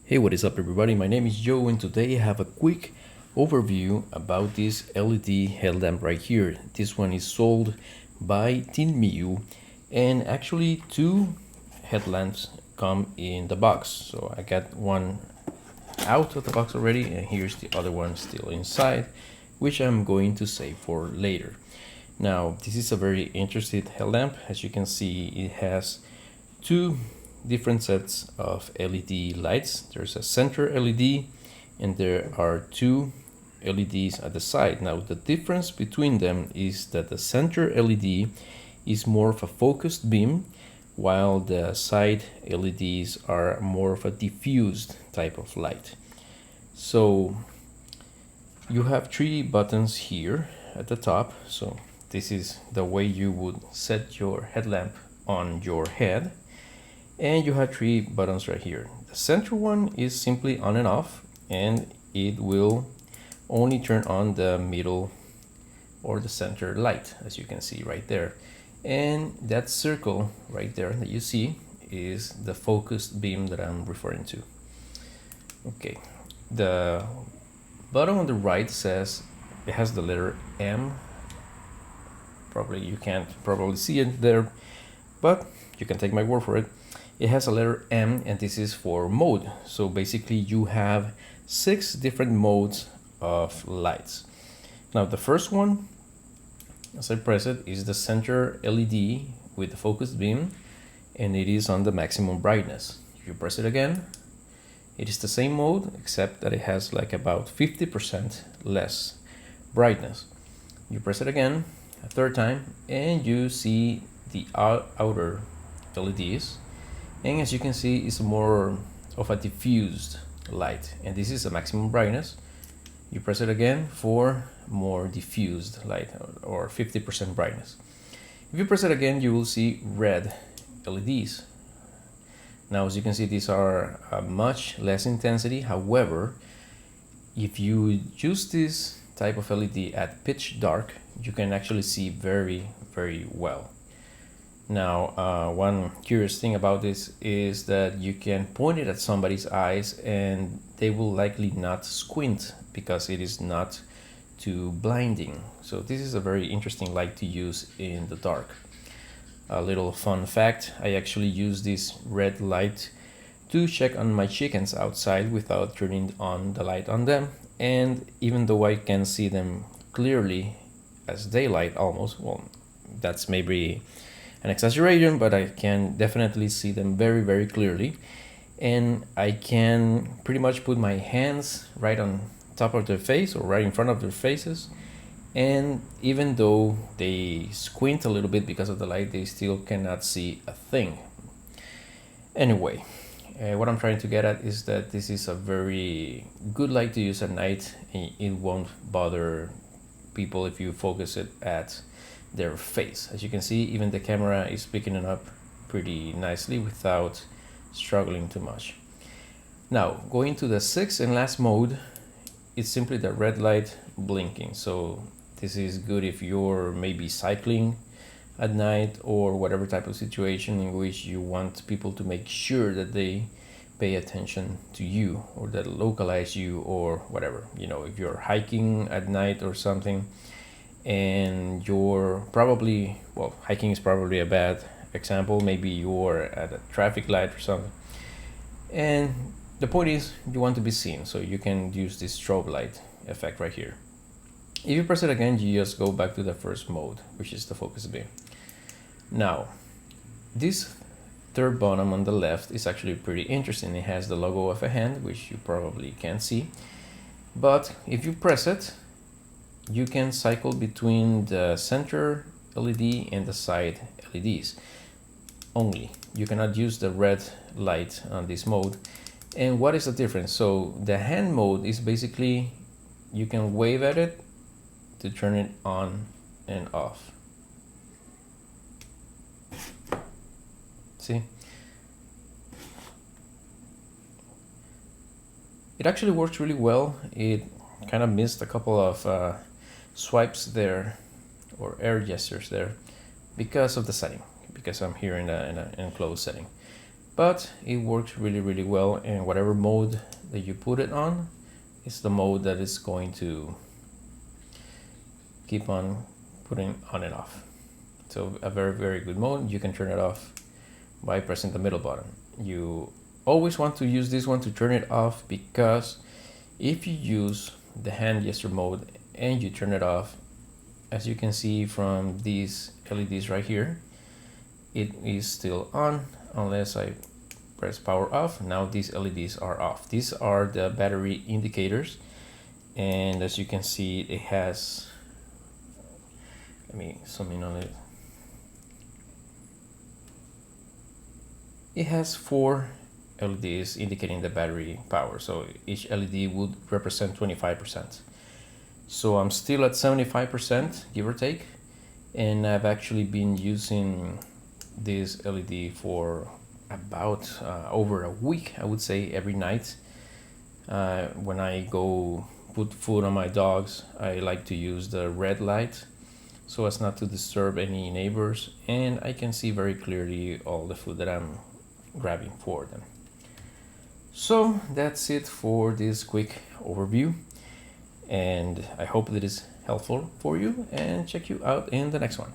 Hey, what is up everybody? My name is Joe and today I have a quick overview about this LED headlamp right here. This one is sold by TINMIU and actually two headlamps come in the box. So I got one out of the box already and here's the other one still inside, which I'm going to save for later. Now this is a very interesting headlamp. As you can see, it has two different sets of LED lights. There's a center LED and there are two LEDs at the side. Now the difference between them is that the center LED is more of a focused beam while the side LEDs are more of a diffused type of light. So you have three buttons here at the top. So this is the way you would set your headlamp on your head. And you have three buttons right here. The center one is simply on and off, and it will only turn on the middle or the center light, as you can see right there. And that circle right there that you see is the focused beam that I'm referring to. Okay, the button on the right says it has the letter M. Probably you can't see it there, but you can take my word for it. It has a letter M and this is for mode. So basically you have 6 different modes of lights. Now the first one, as I press it, is the center LED with the focused beam and it is on the maximum brightness. If you press it again, it is the same mode except that it has like about 50% less brightness. You press it again a third time and you see the outer LEDs. And as you can see, it's more of a diffused light, and this is a maximum brightness. You press it again for more diffused light or 50% brightness. If you press it again, you will see red LEDs. Now, as you can see, these are much less intensity. However, if you use this type of LED at pitch dark, you can actually see very, very well. Now, one curious thing about this is that you can point it at somebody's eyes and they will likely not squint because it is not too blinding. So this is a very interesting light to use in the dark. A little fun fact, I actually use this red light to check on my chickens outside without turning on the light on them. And even though I can see them clearly as daylight almost, well, that's maybe an exaggeration, but I can definitely see them very, very clearly. And I can pretty much put my hands right on top of their face or right in front of their faces. And even though they squint a little bit because of the light, they still cannot see a thing. Anyway, what I'm trying to get at is that this is a very good light to use at night. And it won't bother people if you focus it at their face. As you can see, even the camera is picking it up pretty nicely without struggling too much. Now, going to the sixth and last mode, it's simply the red light blinking. So this is good if you're maybe cycling at night or whatever type of situation in which you want people to make sure that they pay attention to you or that localize you or whatever. You know, if you're hiking at night or something, and you're probably, well, hiking is probably a bad example, maybe you're at a traffic light or something, and the point is you want to be seen, so you can use this strobe light effect right here. If you press it again, you just go back to the first mode, which is the focus beam. Now, this third bottom on the left is actually pretty interesting. It has the logo of a hand, which you probably can't see, but if you press it, you can cycle between the center LED and the side LEDs only. You cannot use the red light on this mode. And what is the difference? So the hand mode is basically you can wave at it to turn it on and off. See? It actually works really well. It kind of missed a couple of swipes there or air gestures there because of the setting, because I'm here in an enclosed setting. but it works really well, and whatever mode that you put it on is the mode that is going to keep on putting on and off. So a very good mode. You can turn it off by pressing the middle button. You always want to use this one to turn it off, because if you use the hand gesture mode and you turn it off, as you can see from these LEDs right here, it is still on unless I press power off. Now these LEDs are off. These are the battery indicators, and as you can see, it has, let me zoom in on it. It has 4 LEDs indicating the battery power, so each LED would represent 25%. So I'm still at 75%, give or take, and I've actually been using this LED for about over a week, I would say, every night. When I go put food on my dogs, I like to use the red light so as not to disturb any neighbors, and I can see very clearly all the food that I'm grabbing for them. So that's it for this quick overview, and I hope that is helpful for you, and check you out in the next one.